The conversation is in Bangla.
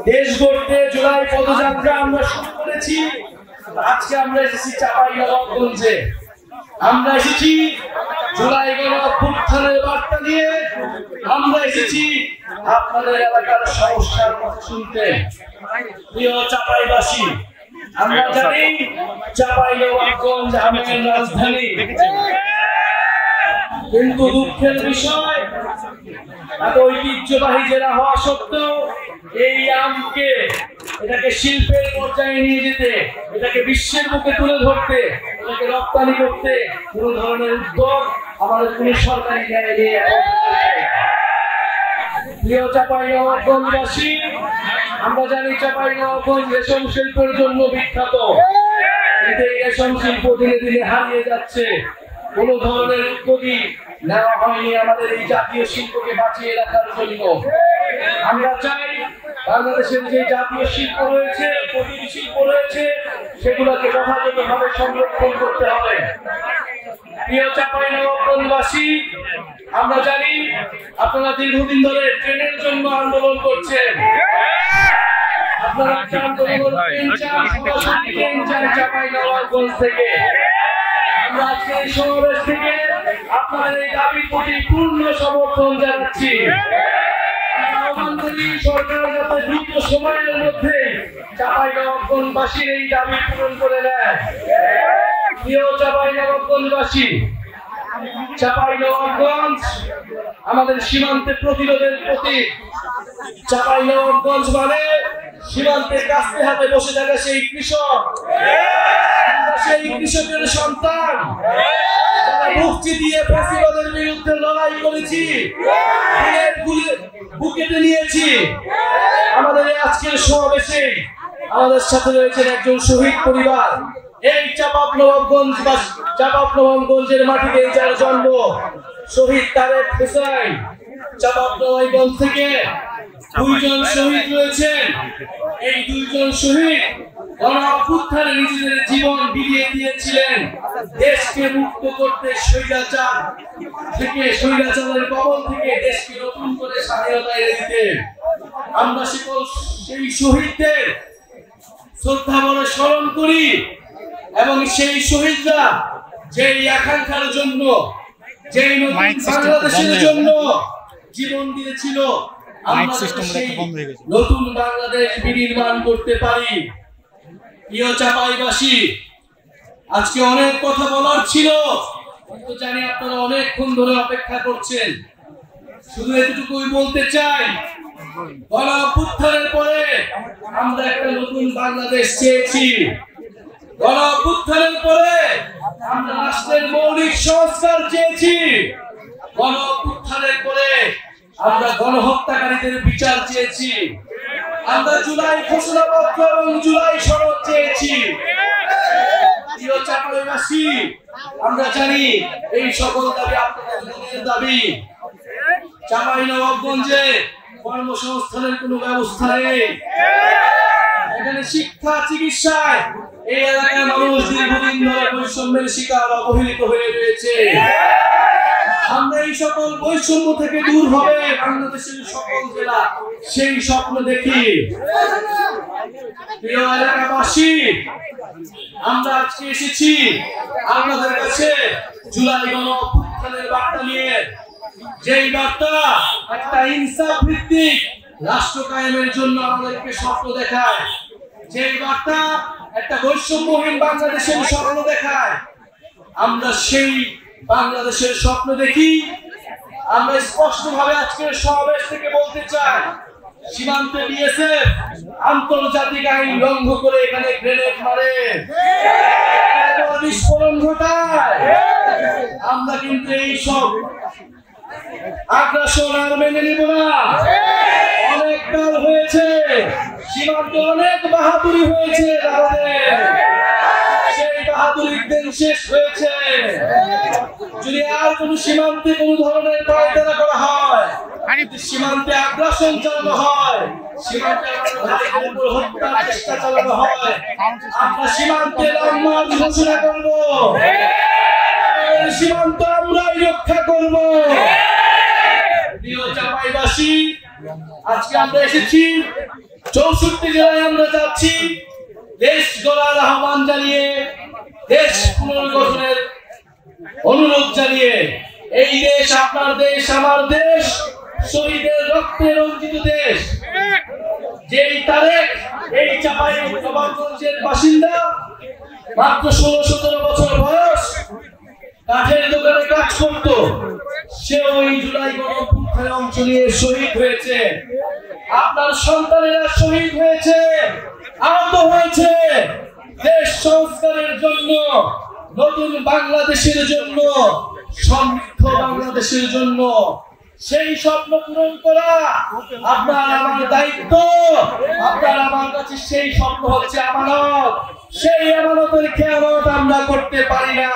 দেশ গড়তে জুলাই পদযাত্রা আমরা শুরু করেছি। আজকে আমরা এসেছি চাঁপাইনবাবগঞ্জে। আমরা এসেছি জুলাই গণঅভ্যুত্থানের বার্তা নিয়ে। আমরা এসেছি আপনাদের এলাকার সমস্যার কথা শুনতে। প্রিয় চাঁপাইবাসী, আমরা জানি চাঁপাইনবাবগঞ্জ আমাদের রাজধানী, কিন্তু দুঃখের বিষয় এত ঐতিহ্যবাহী জেলা হওয়া সত্ত্বেও এই আমকে এটাকে শিল্পের পর্যায়ে নিয়ে যেতে, এটাকে বিশ্বের মুখে তুলে ধরতে, এটাকে রপ্তানি করতে কোন ধরনের উদ্যোগ আমাদের কোন সরকারি নেই। প্রিয় চাঁপাইনবাবগঞ্জবাসী, আমরা জানি চাঁপাইনবাবগঞ্জ রেশম শিল্পের জন্য বিখ্যাত, কিন্তু এই রেশম শিল্প দিনে দিনে হারিয়ে যাচ্ছে। কোন ধরনের উদ্যোগী নেওয়া হয়নি আমাদের এই জাতীয় শিল্পকে বাঁচিয়ে রাখার জন্য। আমরা চাই বাংলাদেশের যে জাতীয় শিল্প রয়েছে, প্রতিটি শিল্প রয়েছে, সেগুলোকে যথাযথভাবে সংরক্ষণ করতে হবে। প্রিয় চাঁপাইনবাবগঞ্জবাসী, আমরা জানি আপনারা দীর্ঘদিন ধরে ট্রেনের জন্য আন্দোলন করছেন। আপনারা চাঁপাইনবাবগঞ্জ থেকে আমরা আজকে এই সমাবেশ থেকে আপনাদের এই দাবির প্রতি পূর্ণ সমর্থন জানাচ্ছি। সরকার যাতে দ্রুত সময়ের মধ্যে চাঁপাইনবাবগঞ্জবাসীর এই দাবি পূরণ করে নেয়। প্রিয় চাঁপাইনবাবগঞ্জবাসী, চাঁপাইনবাবগঞ্জ আমাদের সীমান্তে প্রতিরোধের প্রতীক। চাঁপাইনবাবগঞ্জ মানে সীমান্তের কাছে হাতে বসে থাকা সেই কৃষক, সেই কৃষকের সন্তান যারা মুক্তি দিয়ে ফ্যাসিবাদের বিরুদ্ধে লড়াই করেছি, বুকেটে নিয়েছি। আমাদের আজকের সমাবেশে আমাদের সাথে রয়েছেন একজন শহীদ পরিবার। এই চাঁপাইনবাবগঞ্জের মাটিতে যার জন্ম, শহীদ তারেক হোসেন। চাঁপাইনবাবগঞ্জ থেকে দুইজন শহীদ রয়েছেন। এই দুইজন শহীদ গণঅভ্যুত্থানে নিজেদের জীবন বিলিয়ে দিয়েছিলেন দেশকে মুক্ত করতে, স্বৈরাচারের কবল থেকে দেশকে নতুন করে স্বাধীনতা এনে দিতে। আমরা সেই শহীদদের শ্রদ্ধা ভরে স্মরণ করি এবং সেই শহীদরা যেই আকাঙ্ক্ষার জন্য, যেই বাংলাদেশের জন্য জীবন দিয়েছিল, নতুন বাংলাদেশ বিনির্মাণ করতে পারি। প্রিয় চাঁপাইবাসী, আজকে অনেক কথা বলার ছিল, কিন্তু জানি আপনারা অনেকক্ষণ ধরে অপেক্ষা করছেন। শুধু এতটুকুই বলতে চাই, গণঅভ্যুত্থানের পরে আমরা একটা নতুন বাংলাদেশ চেয়েছি। গণঅভ্যুত্থানের পরে আমরা রাষ্ট্রের মৌলিক সংস্কার চেয়েছি। গণঅভ্যুত্থানের পরে আমরা গণহত্যাকারীদের বিচার চেয়েছি। আমরা জুলাই ঘোষণাপত্র এবং জুলাই সনদ চেয়েছি। প্রিয় চাঁপাইবাসী, আমরা জানি এই সকল দাবি আপনাদের দাবি। চাঁপাইনবাবগঞ্জে কর্মসংস্থানের কোনো ব্যবস্থা নেই। এখানে শিক্ষা, চিকিৎসায় এই এলাকার মানুষ দীর্ঘদিন ধরে বৈষম্যের শিকার, অবহেলিত হয়ে রয়েছে। আমরা এই সকল বৈষম্য থেকে দূর হবে বাংলাদেশের সকল জেলা, সেই স্বপ্ন দেখি। প্রিয় এলাকাবাসী, আমরা আজকে এসেছি আপনাদের কাছে জুলাই গণঅভ্যুত্থানের বার্তা নিয়ে। যেই বার্তা একটা ইনসাফ ভিত্তিক রাষ্ট্র কায়েমের জন্য আমাদেরকে স্বপ্ন দেখায়, যেই বার্তা একটা বৈষম্যহীন বাংলাদেশের স্বপ্ন দেখায়। আমরা সেই বাংলাদেশের স্বপ্ন দেখি। আমরা স্পষ্টভাবে আজকের সমাবেশ থেকে বলতে চাই, সীমান্তে বিএসএফ আন্তর্জাতিক আইন লঙ্ঘন করে এখানে গ্রেনেড মারে, বিস্ফোরণ ঘটায়। আমরা কিন্তু এই সব আগ্রাসন আর মেনে নিব না। অনেক কাল হয়েছে, সীমান্তে অনেক বাহাদুরি হয়েছে, সেই বাহাদুরির দিন শেষ হয়েছে। যদি আর কোন সীমান্তে কোন ধরনের পায়তারা করা হয়, সীমান্তে আগ্রাসন চালানো হয়, সীমান্তে হত্যার চেষ্টা চালানো হয়, আমরা সীমান্তে লম্বা ঘোষণা করব। সীমান্ত আমরাই রক্ষা করব। প্রিয় চাঁপাইবাসী, আজকে আমরা এসেছি 64 জেলায় আমরা যাচ্ছি দেশ গড়ার আহ্বান জানিয়ে, দেশ পুনর্গঠনের অনুরোধ জানিয়ে। এই দেশ আপনার দেশ, আমার দেশ, শহীদের রক্তে রঞ্জিত দেশ। যেই তারেক এই চাঁপাইনবাবগঞ্জের বাসিন্দা, মাত্র 16-17 বছর বয়স, কাঠের দোকানে কাজ করত, সেও এই জুলাই গণঅভ্যুত্থানে অংশ নিয়ে শহীদ হয়েছে। আপনার সন্তানেরা শহীদ হয়েছে, আহত হয়েছে দেশ সংস্কারের জন্য, নতুন বাংলাদেশের জন্য, সমৃদ্ধ বাংলাদেশের জন্য। সেই স্বপ্ন পূরণ করা আপনার আমার দায়িত্ব। আপনার আমার কাছে সেই স্বপ্ন হচ্ছে আমানত। সেই আমানতের খেয়ানত আমরা করতে পারি না।